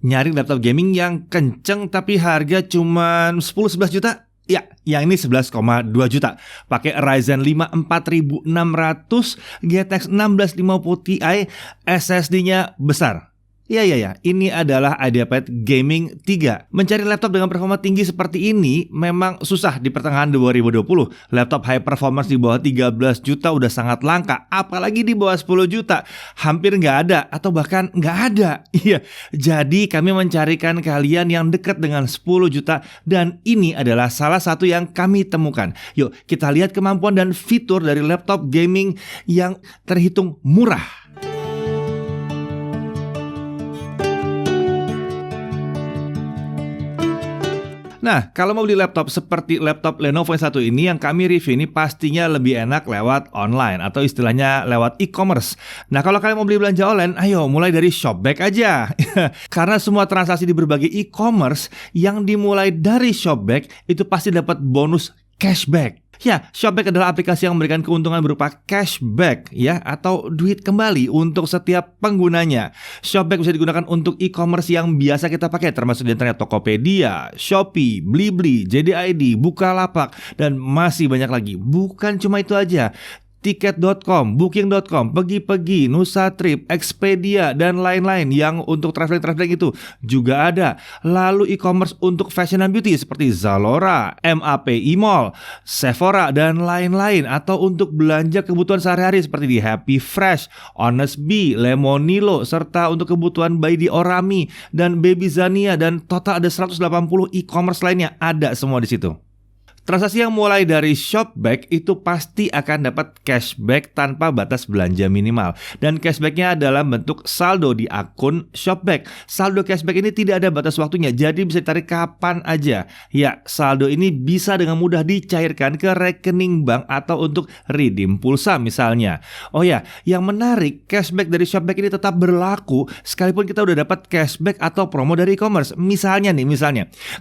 Nyari laptop gaming yang kenceng tapi harga cuma 10-11 juta? Ya, yang ini 11,2 juta. Pakai Ryzen 5 4600, GTX 1650 Ti, SSD-nya besar. Ya, ini adalah IdeaPad Gaming 3. Mencari laptop dengan performa tinggi seperti ini memang susah di pertengahan 2020. Laptop high performance di bawah 13 juta udah sangat langka, apalagi di bawah 10 juta. Hampir nggak ada, atau bahkan nggak ada. Iya, jadi kami mencarikan kalian yang dekat dengan 10 juta, dan ini adalah salah satu yang kami temukan. Yuk, kita lihat kemampuan dan fitur dari laptop gaming yang terhitung murah. Nah, kalau mau beli laptop seperti laptop Lenovo yang satu ini, yang kami review ini pastinya lebih enak lewat online atau istilahnya lewat e-commerce. Nah, kalau kalian mau beli belanja online, ayo mulai dari Shopback aja. Karena semua transaksi di berbagai e-commerce yang dimulai dari Shopback itu pasti dapat bonus cashback. Ya, Shopback adalah aplikasi yang memberikan keuntungan berupa cashback ya, atau duit kembali untuk setiap penggunanya. Shopback bisa digunakan untuk e-commerce yang biasa kita pakai, termasuk di antaranya Tokopedia, Shopee, Blibli, JDID, Bukalapak, dan masih banyak lagi. Bukan cuma itu aja. Tiket.com, Booking.com, Pergi-Pergi, Nusatrip, Expedia, dan lain-lain yang untuk traveling itu juga ada. Lalu e-commerce untuk fashion and beauty seperti Zalora, MAP E-Mall, Sephora, dan lain-lain. Atau untuk belanja kebutuhan sehari-hari seperti di Happy Fresh, Honest Bee, Lemonilo, serta untuk kebutuhan bayi di Orami dan Baby Zania, dan total ada 180 e-commerce lainnya, ada semua di situ. Transaksi yang mulai dari Shopback itu pasti akan dapat cashback tanpa batas belanja minimal. Dan cashbacknya adalah bentuk saldo di akun Shopback. Saldo cashback ini tidak ada batas waktunya, jadi bisa ditarik kapan aja. Ya, saldo ini bisa dengan mudah dicairkan ke rekening bank atau untuk redeem pulsa misalnya. Oh ya, yang menarik, cashback dari Shopback ini tetap berlaku sekalipun kita udah dapat cashback atau promo dari e-commerce. Misalnya,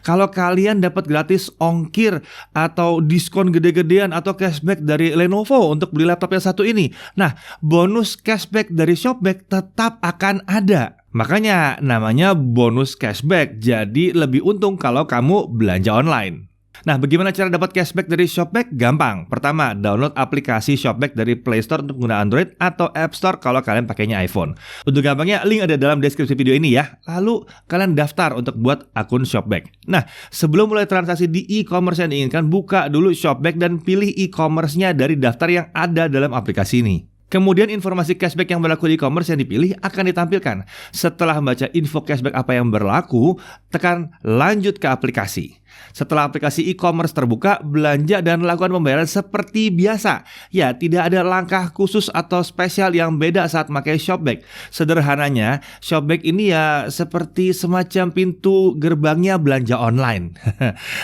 kalau kalian dapat gratis ongkir atau diskon gede-gedean atau cashback dari Lenovo untuk beli laptop yang satu ini, nah, bonus cashback dari Shopback tetap akan ada. Makanya namanya bonus cashback, jadi lebih untung kalau kamu belanja online. Nah, bagaimana cara dapat cashback dari Shopback? Gampang. Pertama, download aplikasi Shopback dari Play Store untuk pengguna Android atau App Store kalau kalian pakainya iPhone. Untuk gampangnya, link ada dalam deskripsi video ini ya. Lalu, kalian daftar untuk buat akun Shopback. Nah, sebelum mulai transaksi di e-commerce yang diinginkan, buka dulu Shopback dan pilih e-commerce-nya dari daftar yang ada dalam aplikasi ini. Kemudian informasi cashback yang berlaku di e-commerce yang dipilih akan ditampilkan. Setelah membaca info cashback apa yang berlaku, tekan lanjut ke aplikasi. Setelah aplikasi e-commerce terbuka, belanja dan lakukan pembayaran seperti biasa. Ya, tidak ada langkah khusus atau spesial yang beda saat memakai Shopback. Sederhananya, Shopback ini ya seperti semacam pintu gerbangnya belanja online.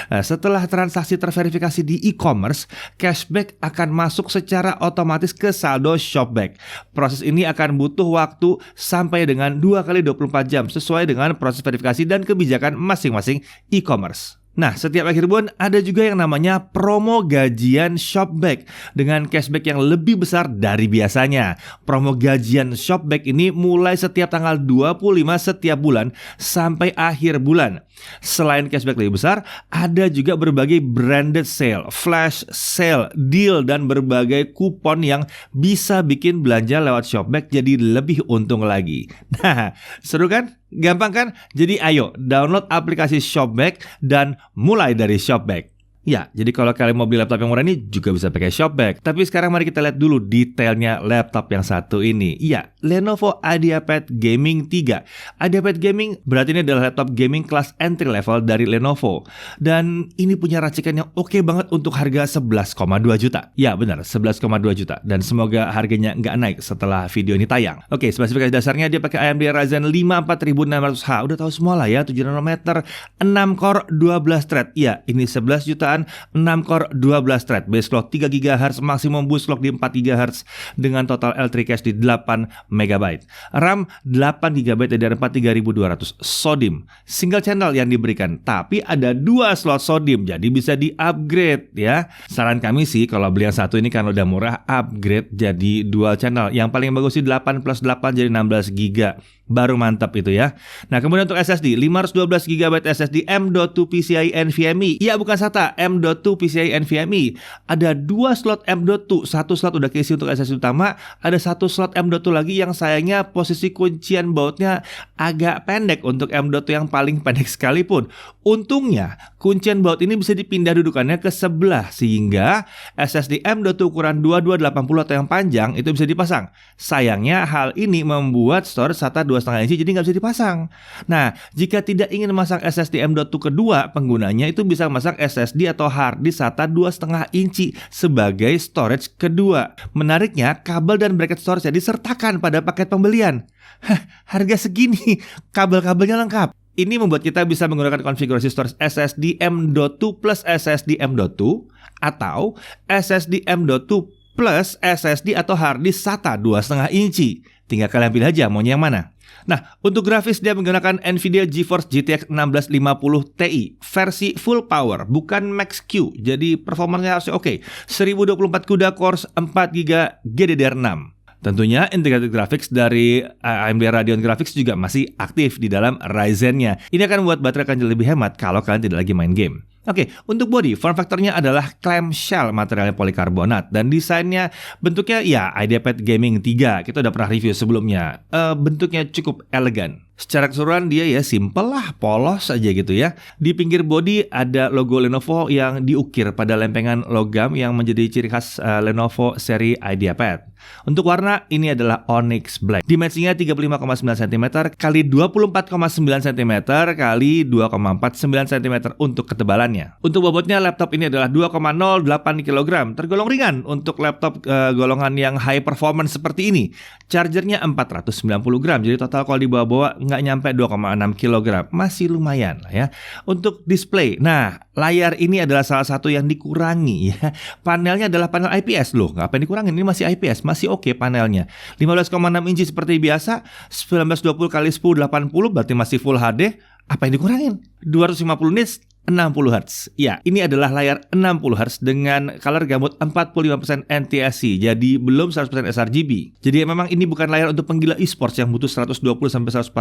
Setelah transaksi terverifikasi di e-commerce, cashback akan masuk secara otomatis ke saldo Shopback. Proses ini akan butuh waktu sampai dengan 2 kali 24 jam sesuai dengan proses verifikasi dan kebijakan masing-masing e-commerce. Nah, setiap akhir bulan ada juga yang namanya promo gajian Shopback dengan cashback yang lebih besar dari biasanya. Promo gajian Shopback ini mulai setiap tanggal 25 setiap bulan sampai akhir bulan. Selain cashback lebih besar, ada juga berbagai branded sale, flash sale, deal, dan berbagai kupon yang bisa bikin belanja lewat Shopback jadi lebih untung lagi. Nah, seru kan? Gampang kan? Jadi ayo download aplikasi Shopback dan mulai dari Shopback. Ya, jadi kalau kalian mau beli laptop yang murah ini juga bisa pakai Shopback. Tapi sekarang mari kita lihat dulu detailnya laptop yang satu ini. Iya, Lenovo IdeaPad Gaming 3. IdeaPad Gaming berarti ini adalah laptop gaming kelas entry level dari Lenovo. Dan ini punya racikan yang oke banget untuk harga 11,2 juta. Ya benar, 11,2 juta. Dan semoga harganya nggak naik setelah video ini tayang. Oke, spesifikasi dasarnya dia pakai AMD Ryzen 5 4600H. Udah tahu semua lah ya, 7 nanometer, 6 core, 12 thread. Iya, ini 11 jutaan. 6 core 12 thread, base clock 3 GHz, maksimum boost clock di 4 GHz dengan total L3 cache di 8 MB. RAM 8 GB DDR4 3200, SODIMM, single channel yang diberikan, tapi ada 2 slot SODIMM, jadi bisa di-upgrade ya. Saran kami sih kalau beli yang satu ini kan udah murah, upgrade jadi dual channel. Yang paling bagus sih 8 plus 8 jadi 16 GB. Baru mantap itu ya. Nah, kemudian untuk SSD, 512 GB SSD M.2 PCIe NVMe. Ya, bukan SATA, M.2 PCIe NVMe. Ada 2 slot M.2, 1 slot udah keisi untuk SSD utama, ada 1 slot M.2 lagi yang sayangnya posisi kuncian bautnya agak pendek untuk M.2 yang paling pendek sekalipun. Untungnya, kuncian baut ini bisa dipindah dudukannya ke sebelah sehingga SSD M.2 ukuran 2280 atau yang panjang itu bisa dipasang. Sayangnya hal ini membuat storage SATA 2,5 inci jadi nggak bisa dipasang. Nah, jika tidak ingin memasang SSD M.2 kedua, penggunanya itu bisa memasang SSD atau hard disk SATA 2,5 inci sebagai storage kedua. Menariknya, kabel dan bracket storage disertakan pada paket pembelian. Harga segini, kabel-kabelnya lengkap. Ini membuat kita bisa menggunakan konfigurasi storage SSD M.2 plus SSD M.2 atau SSD M.2 plus SSD atau hard disk SATA 2,5 inci. Tinggal kalian pilih aja maunya yang mana. Nah, untuk grafis dia menggunakan Nvidia GeForce GTX 1650 Ti versi full power, bukan Max Q. Jadi performanya harusnya oke. 1024 CUDA cores 4GB GDDR6. Tentunya integrated graphics dari AMD Radeon Graphics juga masih aktif di dalam Ryzen-nya. Ini akan membuat baterai akan lebih hemat kalau kalian tidak lagi main game. Oke, untuk body, form factor-nya adalah clamshell materialnya polikarbonat dan desainnya bentuknya ya IdeaPad Gaming 3. Kita udah pernah review sebelumnya. Bentuknya cukup elegan. Secara keseluruhan dia ya simple lah, polos aja gitu ya. Di pinggir body ada logo Lenovo yang diukir pada lempengan logam yang menjadi ciri khas Lenovo seri IdeaPad. Untuk warna ini adalah Onyx Black. Dimensinya 35,9 cm kali 24,9 cm kali 2,49 cm untuk ketebalannya. Untuk bobotnya laptop ini adalah 2,08 kg, tergolong ringan untuk laptop golongan yang high performance seperti ini. Chargernya 490 gram, jadi total kalau dibawa-bawa nggak nyampe 2,6 kg, masih lumayan lah ya. Untuk display, nah layar ini adalah salah satu yang dikurangi ya. Panelnya adalah panel IPS loh, nggak apa dikurangin, ini masih IPS, masih oke panelnya. 15,6 inci seperti biasa, 1920 x 1080 berarti masih Full HD. Apa yang dikurangin? 250 nits 60 Hz. Ya, ini adalah layar 60 Hz dengan color gamut 45% NTSC. Jadi belum 100% sRGB. Jadi memang ini bukan layar untuk penggila e-sports yang butuh 120-144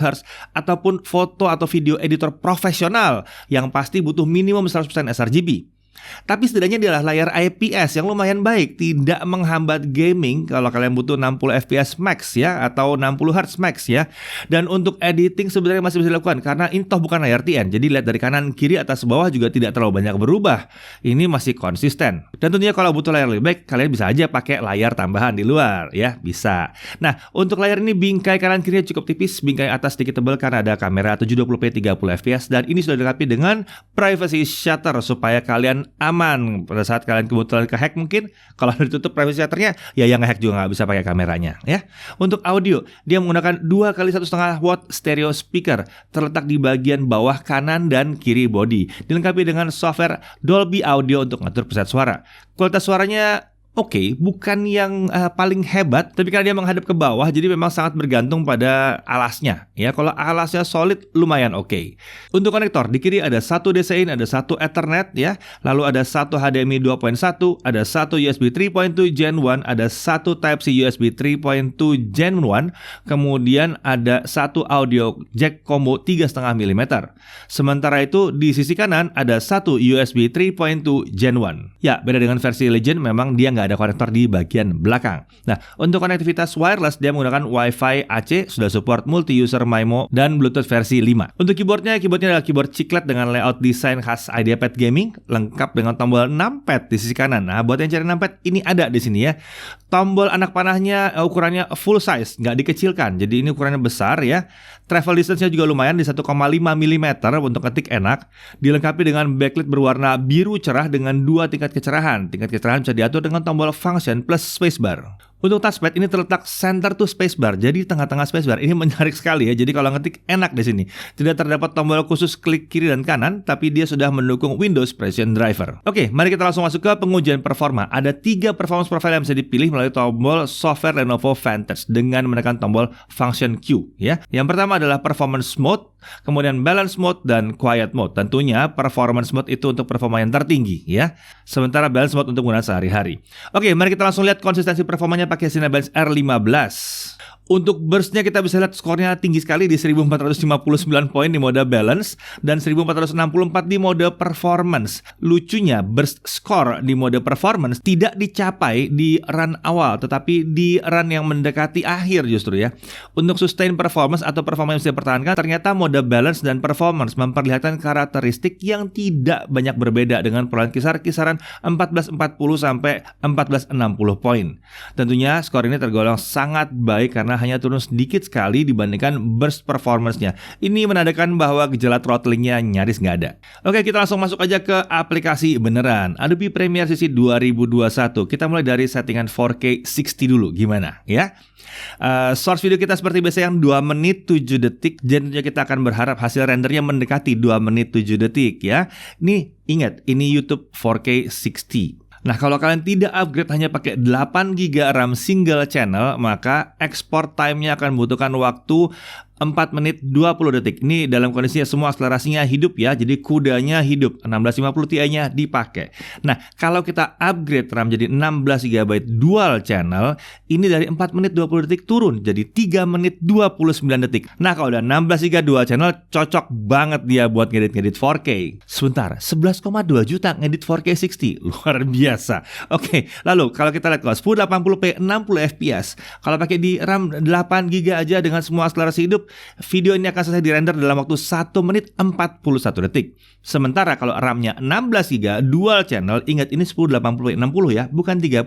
Hz ataupun foto atau video editor profesional yang pasti butuh minimum 100% sRGB. Tapi setidaknya dia adalah layar IPS yang lumayan baik, tidak menghambat gaming kalau kalian butuh 60 FPS max ya atau 60 Hz max ya. Dan untuk editing sebenarnya masih bisa dilakukan karena ini toh bukan layar TN. Jadi lihat dari kanan, kiri, atas, bawah juga tidak terlalu banyak berubah. Ini masih konsisten. Dan tentunya kalau butuh layar lebih baik, kalian bisa aja pakai layar tambahan di luar ya, bisa. Nah, untuk layar ini bingkai kanan kirinya cukup tipis, bingkai atas sedikit tebal karena ada kamera 720p 30 fps dan ini sudah dilengkapi dengan privacy shutter supaya kalian aman pada saat kalian kebetulan kehack mungkin. Kalau ditutup privacy shutternya, ya yang ngehack juga nggak bisa pakai kameranya ya. Untuk audio, dia menggunakan 2 x 1,5 watt stereo speaker terletak di bagian bawah kanan dan kiri body. Dilengkapi dengan software Dolby Audio untuk mengatur preset suara. Kualitas suaranya oke, bukan yang paling hebat, tapi karena dia menghadap ke bawah, jadi memang sangat bergantung pada alasnya. Ya, kalau alasnya solid, lumayan oke. Untuk konektor, di kiri ada satu DC-in, ada satu Ethernet, ya. Lalu ada satu HDMI 2.1, ada satu USB 3.2 Gen 1, ada satu Type-C USB 3.2 Gen 1, kemudian ada satu audio jack combo 3,5 mm. Sementara itu, di sisi kanan ada satu USB 3.2 Gen 1. Ya, beda dengan versi Legend, memang dia nggak ada konektor di bagian belakang. Nah, untuk konektivitas wireless dia menggunakan Wi-Fi AC, sudah support multi-user MIMO dan Bluetooth versi 5. Untuk keyboardnya adalah keyboard chiclet dengan layout desain khas IdeaPad Gaming, lengkap dengan tombol numpad di sisi kanan. Nah, buat yang cari numpad, ini ada di sini ya. Tombol anak panahnya ukurannya full size, nggak dikecilkan. Jadi ini ukurannya besar ya. Travel distance-nya juga lumayan di 1,5 mm untuk ketik enak. Dilengkapi dengan backlit berwarna biru cerah dengan 2 tingkat kecerahan. Tingkat kecerahan bisa diatur dengan tombol function plus spacebar. Untuk touchpad ini terletak center to spacebar, jadi tengah-tengah spacebar. Ini menarik sekali ya. Jadi kalau ngetik enak di sini. Tidak terdapat tombol khusus klik kiri dan kanan, tapi dia sudah mendukung Windows Precision Driver. Oke, mari kita langsung masuk ke pengujian performa. Ada 3 performance profile yang bisa dipilih melalui tombol software Lenovo Vantage dengan menekan tombol function Q ya. Yang pertama adalah performance mode, kemudian balance mode dan quiet mode. Tentunya performance mode itu untuk performa yang tertinggi ya. Sementara balance mode untuk penggunaan sehari-hari. Oke, mari kita langsung lihat konsistensi performanya pakai Cinebench R15. Untuk burst-nya kita bisa lihat skornya tinggi sekali di 1459 poin di mode balance dan 1464 di mode performance. Lucunya burst score di mode performance tidak dicapai di run awal tetapi di run yang mendekati akhir justru ya. Untuk sustain performance atau performance yang bisa dipertahankan, ternyata mode balance dan performance memperlihatkan karakteristik yang tidak banyak berbeda dengan perolehan kisaran 1440 sampai 1460 poin. Tentunya skor ini tergolong sangat baik karena hanya turun sedikit sekali dibandingkan burst performance-nya. Ini menandakan bahwa gejala throttling-nya nyaris nggak ada. Oke, kita langsung masuk aja ke aplikasi beneran. Adobe Premiere CC 2021. Kita mulai dari settingan 4K 60 dulu. Gimana ya? Source video kita seperti biasa yang 2 menit 7 detik. Dan tentunya kita akan berharap hasil rendernya mendekati 2 menit 7 detik ya. Ini ingat, ini YouTube 4K 60. Nah, kalau kalian tidak upgrade hanya pakai 8 GB RAM single channel, maka export time-nya akan membutuhkan waktu 4 menit 20 detik. Ini dalam kondisinya semua akselerasinya hidup ya. Jadi kudanya hidup. 1650 Ti-nya dipakai. Nah, kalau kita upgrade RAM jadi 16 GB dual channel, ini dari 4 menit 20 detik turun jadi 3 menit 29 detik. Nah, kalau udah 16 GB dual channel, cocok banget dia buat ngedit-ngedit 4K. Sebentar, 11,2 juta ngedit 4K 60. Luar biasa. Oke, lalu kalau kita lihat kalau 1080p 60 fps, kalau pakai di RAM 8 GB aja dengan semua akselerasi hidup, video ini akan selesai dirender dalam waktu 1 menit 41 detik. Sementara kalau RAM-nya 16 GB dual channel, ingat ini 1080p 60 ya, bukan 30.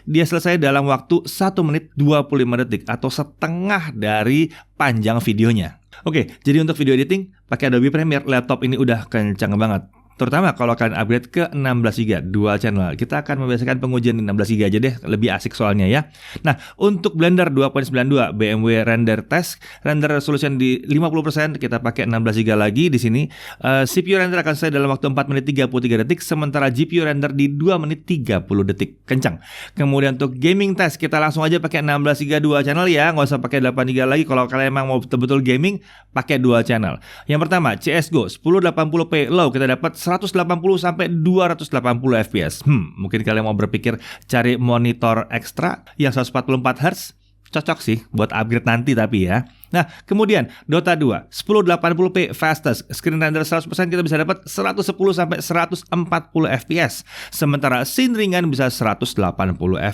Dia selesai dalam waktu 1 menit 25 detik atau setengah dari panjang videonya. Oke, jadi untuk video editing pakai Adobe Premiere, laptop ini udah kencang banget. Terutama kalau kalian upgrade ke 16 GB dual channel. Kita akan membiasakan pengujian di 16 GB aja deh, lebih asik soalnya ya. Nah, untuk Blender 2.92 BMW Render Test, render resolution di 50%, kita pakai 16 GB lagi di sini. CPU render akan selesai dalam waktu 4 menit 33 detik, sementara GPU render di 2 menit 30 detik. Kencang. Kemudian untuk gaming test, kita langsung aja pakai 16 GB dual channel ya, nggak usah pakai 8 GB lagi. Kalau kalian emang mau betul-betul gaming, pakai dual channel. Yang pertama, CSGO 1080p low, kita dapat 180 sampai 280 fps. Mungkin kalian mau berpikir cari monitor ekstra yang 144 Hz. Cocok sih buat upgrade nanti tapi ya. Nah, kemudian Dota 2 1080p fastest, screen render 100% kita bisa dapat 110 sampai 140 fps. Sementara scene ringan bisa 180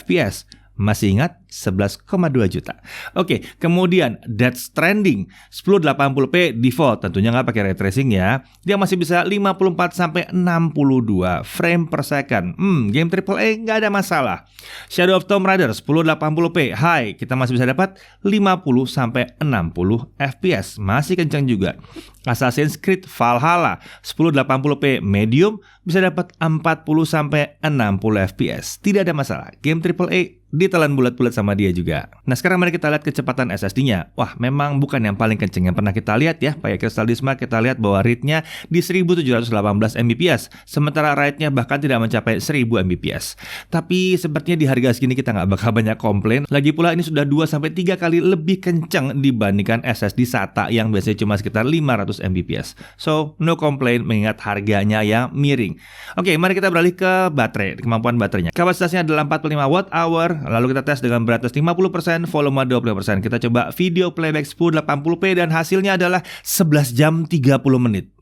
fps. Masih ingat? 11,2 juta. Oke, kemudian Death Stranding 1080p default, tentunya nggak pakai ray tracing ya. Dia masih bisa 54 sampai 62 frame per second. Game AAA nggak ada masalah. Shadow of Tomb Raider 1080p high, kita masih bisa dapat 50 sampai 60 fps. Masih kencang juga. Assassin's Creed Valhalla 1080p medium bisa dapat 40 sampai 60 fps. Tidak ada masalah. Game AAA ditelan bulat-bulat sama dia juga. Nah, sekarang mari kita lihat kecepatan SSD-nya. Wah, memang bukan yang paling kenceng yang pernah kita lihat ya. Pakai Crystal Disma kita lihat bahwa read-nya di 1718 Mbps, sementara write-nya bahkan tidak mencapai 1000 Mbps. Tapi sepertinya di harga segini kita nggak bakal banyak komplain. Lagi pula ini sudah 2-3 kali lebih kencang dibandingkan SSD SATA yang biasanya cuma sekitar 500 Mbps. So, no complain mengingat harganya yang miring. Oke, mari kita beralih ke baterai, kemampuan baterainya. Kapasitasnya adalah 45 Wh. Lalu kita tes dengan brightness 50%, volume 20%. Kita coba video playback 1080p dan hasilnya adalah 11 jam 30 menit.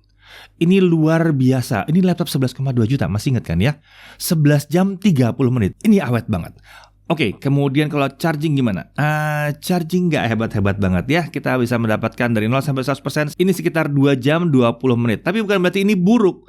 Ini luar biasa. Ini laptop 11,2 juta, masih ingat kan ya? 11 jam 30 menit. Ini awet banget. Oke, kemudian kalau charging gimana? Charging nggak hebat-hebat banget ya. Kita bisa mendapatkan dari 0 sampai 100% ini sekitar 2 jam 20 menit. Tapi bukan berarti ini buruk.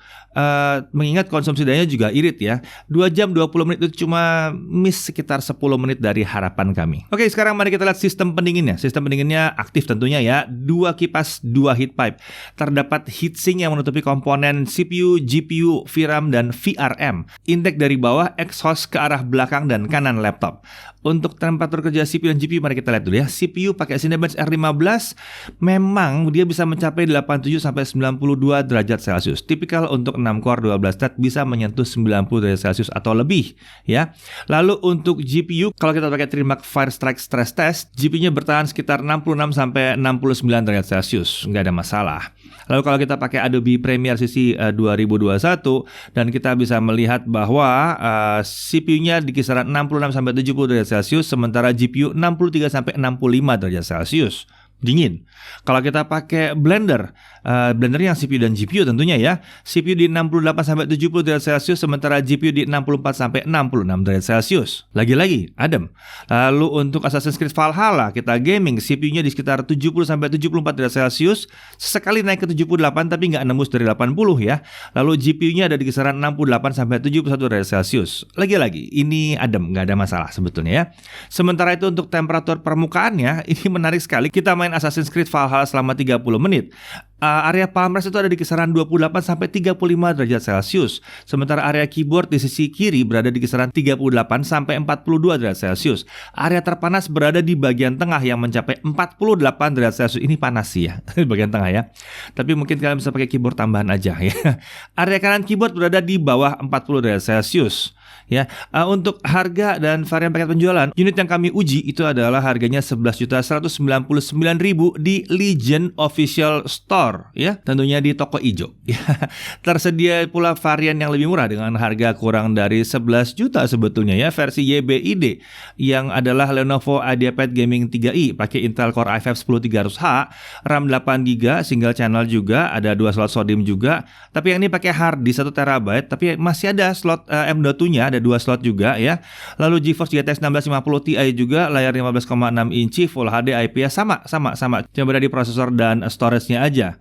Mengingat konsumsi dayanya juga irit ya. 2 jam 20 menit itu cuma miss sekitar 10 menit dari harapan kami. Oke, sekarang mari kita lihat sistem pendinginnya. Sistem pendinginnya aktif tentunya ya. 2 kipas, 2 heat pipe. Terdapat heatsink yang menutupi komponen CPU, GPU, VRAM, dan VRM. Intake dari bawah, exhaust ke arah belakang dan kanan laptop. Untuk temperatur kerja CPU dan GPU, mari kita lihat dulu ya. CPU pakai Cinebench R15, memang dia bisa mencapai 87 sampai 92 derajat Celcius. Tipikal untuk 6 core 12 thread bisa menyentuh 90 derajat Celcius atau lebih ya. Lalu untuk GPU, kalau kita pakai Trimac Firestrike Stress Test, GPU-nya bertahan sekitar 66 sampai 69 derajat Celcius, nggak ada masalah. Lalu kalau kita pakai Adobe Premiere CC 2021 dan kita bisa melihat bahwa CPU-nya di kisaran 66 sampai 70 derajat derajat Celcius, sementara GPU 63 sampai 65 derajat Celcius. Dingin. Kalau kita pakai blender, blender yang CPU dan GPU tentunya ya, CPU di 68 sampai 70 derajat Celcius, sementara GPU di 64 sampai 66 derajat Celcius. Lagi-lagi adem. Lalu untuk Assassin's Creed Valhalla kita gaming, CPU-nya di sekitar 70 sampai 74 derajat Celcius, sesekali naik ke 78 tapi nggak nembus dari 80 ya. Lalu GPU-nya ada di kisaran 68 sampai 71 derajat Celcius. Lagi-lagi ini adem, nggak ada masalah sebetulnya ya. Sementara itu untuk temperatur permukaannya ini menarik sekali. Kita main Assassin's Creed Valhalla selama 30 menit. Area palm rest itu ada di kisaran 28 sampai 35 derajat Celcius. Sementara area keyboard di sisi kiri berada di kisaran 38 sampai 42 derajat Celcius. Area terpanas berada di bagian tengah yang mencapai 48 derajat Celcius. Ini panas sih ya, di bagian tengah ya. Tapi mungkin kalian bisa pakai keyboard tambahan aja ya. Area kanan keyboard berada di bawah 40 derajat Celcius. Ya, untuk harga dan varian paket penjualan, unit yang kami uji itu adalah harganya 11.199.000 di Legion Official Store, ya, tentunya di toko ijo. Ya, tersedia pula varian yang lebih murah dengan harga kurang dari 11 juta sebetulnya ya, versi YBID yang adalah Lenovo IdeaPad Gaming 3i pakai Intel Core i5 10300H, RAM 8GB, single channel juga, ada 2 slot SODIMM juga. Tapi yang ini pakai hard disk 1 TB, tapi masih ada slot M.2-nya, ada 2 slot juga ya. Lalu GeForce GTX 1650 Ti juga, layar 15,6 inci, Full HD IPS, sama. Cuma beda di prosesor dan storage-nya aja.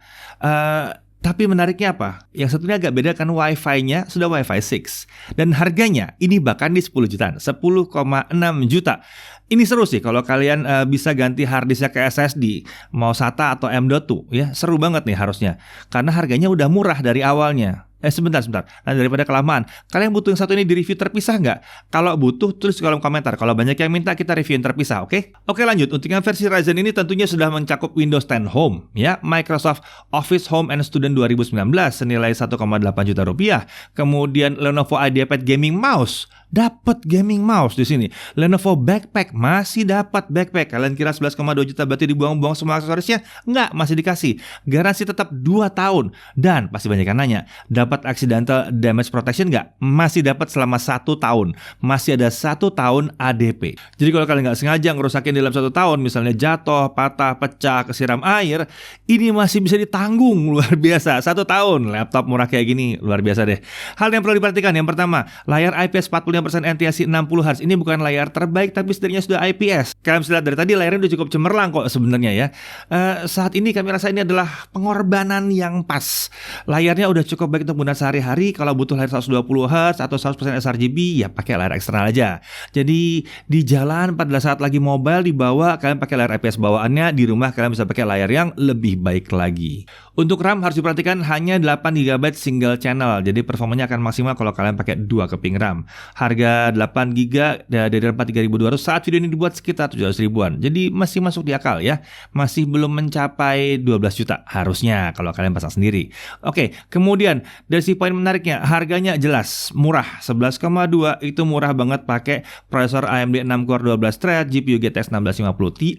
Tapi menariknya apa? Yang satunya agak beda kan, Wi-Fi-nya sudah Wi-Fi 6. Dan harganya ini bahkan di 10 jutaan, 10,6 juta. Ini seru sih kalau kalian bisa ganti hard disknya ke SSD, mau SATA atau M.2 ya. Seru banget nih harusnya. Karena harganya udah murah dari awalnya. Sebentar. Nah, daripada kelamaan, kalian butuh yang satu ini di review terpisah nggak? Kalau butuh, tulis di kolom komentar. Kalau banyak yang minta, kita reviewin terpisah, oke? Oke, lanjut. Untuk yang versi Ryzen ini tentunya sudah mencakup Windows 10 Home, ya, Microsoft Office Home and Student 2019 senilai 1,8 juta rupiah. Kemudian Lenovo IdeaPad Gaming Mouse, dapat gaming mouse di sini. Lenovo Backpack masih dapat backpack. Kalian kira 11,2 juta berarti dibuang-buang semua aksesorisnya? Nggak, masih dikasih. Garansi tetap 2 tahun. Dan pasti banyak yang nanya, dapat accidental damage protection nggak? Masih dapat selama 1 tahun. Masih ada 1 tahun ADP. Jadi kalau kalian nggak sengaja ngerusakin dalam 1 tahun, misalnya jatuh, patah, pecah, kesiram air, ini masih bisa ditanggung. Luar biasa. 1 tahun laptop murah kayak gini, luar biasa deh. Hal yang perlu diperhatikan, yang pertama, layar IPS 45% NTSC 60Hz. Ini bukan layar terbaik, tapi setidaknya sudah IPS. Kalian bisa lihat dari tadi layarnya udah cukup cemerlang kok sebenarnya ya. Saat ini kami rasa ini adalah pengorbanan yang pas. Layarnya udah cukup baik untuk penggunaan sehari-hari. Kalau butuh layar 120Hz atau 100% sRGB, ya pakai layar eksternal aja. Jadi di jalan pada saat lagi mobile dibawa, kalian pakai layar IPS bawaannya. Di rumah kalian bisa pakai layar yang lebih baik lagi. Untuk RAM harus diperhatikan hanya 8GB single channel. Jadi performanya akan maksimal kalau kalian pakai 2 keping RAM. Harga 8GB dari 3.200 saat video ini dibuat sekitar 700 ribuan. Jadi masih masuk di akal ya. Masih belum mencapai 12 juta harusnya kalau kalian pasang sendiri. Oke, kemudian dari si poin menariknya, harganya jelas murah. 11,2 itu murah banget pakai prosesor AMD 6 core 12 thread, GPU GTX 1650 Ti,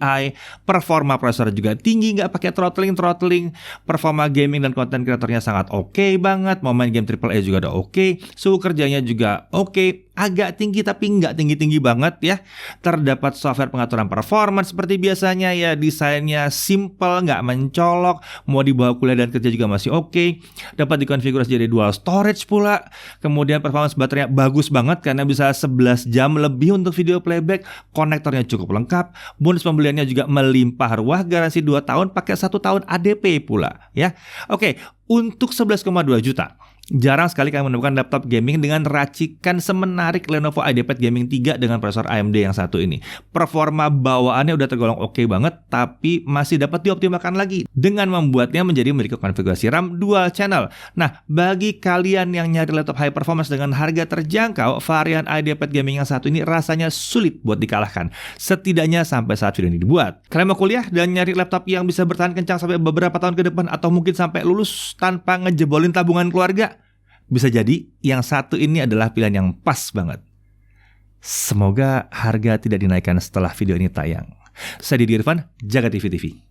performa prosesor juga tinggi, nggak pakai throttling. Performa gaming dan konten kreatornya sangat oke banget. Mau main game AAA juga udah oke. Suhu kerjanya juga oke. Agak tinggi tapi nggak tinggi-tinggi banget ya. Terdapat software pengaturan performance seperti biasanya ya. Desainnya simple, nggak mencolok. Mau dibawa kuliah dan kerja juga masih oke. Dapat dikonfigurasi jadi dual storage pula. Kemudian performance baterainya bagus banget karena bisa 11 jam lebih untuk video playback. Konektornya cukup lengkap. Bonus pembeliannya juga melimpah ruah. Garansi 2 tahun pakai 1 tahun ADP pula ya. Oke, untuk 11,2 juta. Jarang sekali kalian menemukan laptop gaming dengan racikan semenarik Lenovo IdeaPad Gaming 3 dengan prosesor AMD yang satu ini. Performa bawaannya udah tergolong oke banget, tapi masih dapat dioptimalkan lagi dengan membuatnya menjadi memiliki konfigurasi RAM dual channel. Nah, bagi kalian yang nyari laptop high performance dengan harga terjangkau, varian IdeaPad Gaming yang satu ini rasanya sulit buat dikalahkan. Setidaknya sampai saat video ini dibuat. Kalian mau kuliah dan nyari laptop yang bisa bertahan kencang sampai beberapa tahun ke depan, atau mungkin sampai lulus tanpa ngejebolin tabungan keluarga? Bisa jadi yang satu ini adalah pilihan yang pas banget. Semoga harga tidak dinaikkan setelah video ini tayang. Saya Didi Irfan, Jaga TV TV.